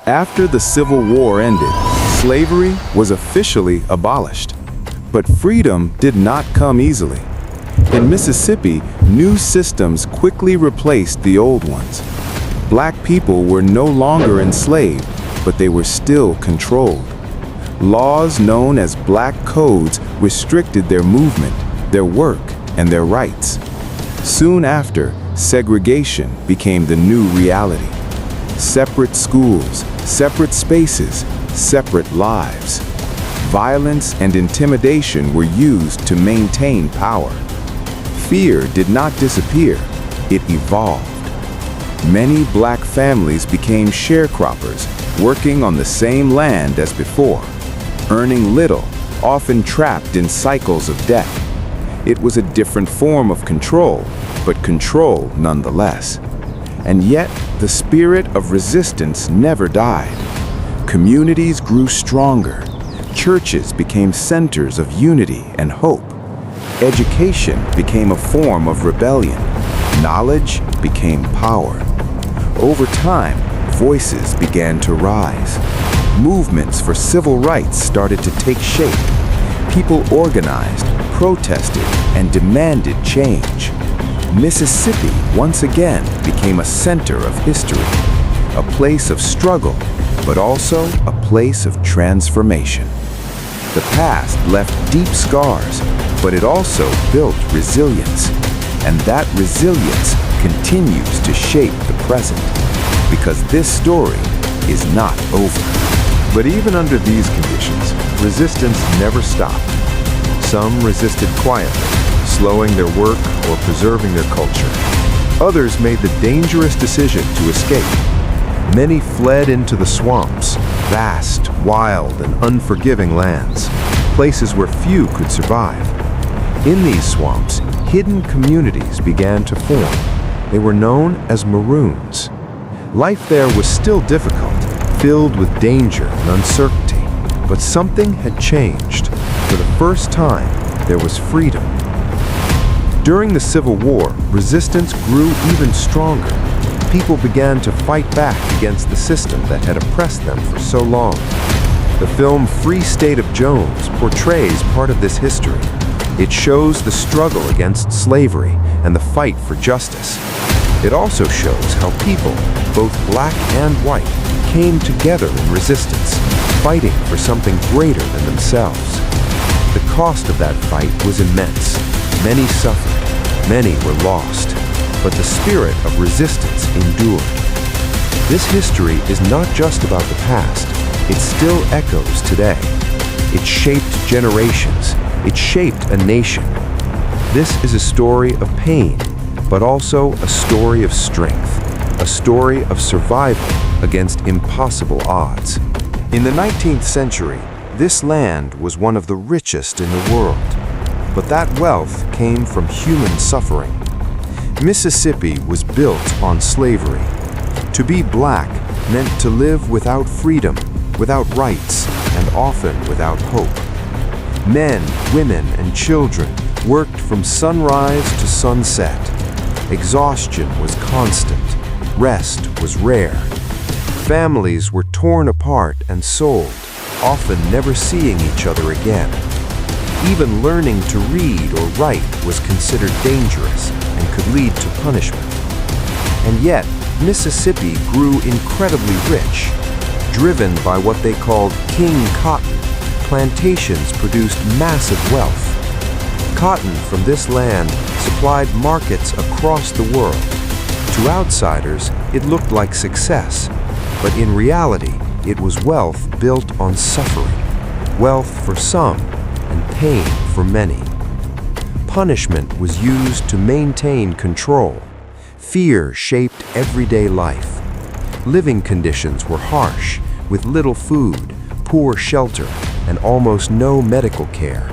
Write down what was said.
After the Civil War ended, slavery was officially abolished. But freedom did not come easily. In Mississippi, new systems quickly replaced the old ones. Black people were no longer enslaved, but they were still controlled. Laws known as black codes restricted their movement, their work, and their rights. Soon after, segregation became the new reality. Separate schools, separate spaces, separate lives. Violence and intimidation were used to maintain power. Fear did not disappear, it evolved. Many black families became sharecroppers, working on the same land as before, earning little, often trapped in cycles of debt. It was a different form of control, but control nonetheless. And yet, the spirit of resistance never died. Communities grew stronger. Churches became centers of unity and hope. Education became a form of rebellion. Knowledge became power. Over time, voices began to rise. Movements for civil rights started to take shape. People organized, protested, and demanded change. Mississippi once again became a center of history, a place of struggle, but also a place of transformation. The past left deep scars, but it also built resilience. And that resilience continues to shape the present, because this story is not over. But even under these conditions, resistance never stopped. Some resisted quietly, slowing their work or preserving their culture. Others made the dangerous decision to escape. Many fled into the swamps, vast, wild, and unforgiving lands, places where few could survive. In these swamps, hidden communities began to form. They were known as maroons. Life there was still difficult, filled with danger and uncertainty. But something had changed. For the first time, there was freedom. During the Civil War, resistance grew even stronger. People began to fight back against the system that had oppressed them for so long. The film Free State of Jones portrays part of this history. It shows the struggle against slavery and the fight for justice. It also shows how people, both black and white, came together in resistance, fighting for something greater than themselves. The cost of that fight was immense. Many suffered, many were lost, but the spirit of resistance endured. This history is not just about the past, it still echoes today. It shaped generations, it shaped a nation. This is a story of pain, but also a story of strength, a story of survival against impossible odds. In the 19th century, this land was one of the richest in the world, but that wealth came from human suffering. Mississippi was built on slavery. To be black meant to live without freedom, without rights, and often without hope. Men, women, and children worked from sunrise to sunset. Exhaustion was constant. Rest was rare. Families were torn apart and sold, often never seeing each other again. Even learning to read or write was considered dangerous and could lead to punishment. And yet, Mississippi grew incredibly rich. Driven by what they called King Cotton, plantations produced massive wealth. Cotton from this land supplied markets across the world. To outsiders, it looked like success, but in reality, it was wealth built on suffering. Wealth for some and pain for many. Punishment was used to maintain control. Fear shaped everyday life. Living conditions were harsh, with little food, poor shelter, and almost no medical care.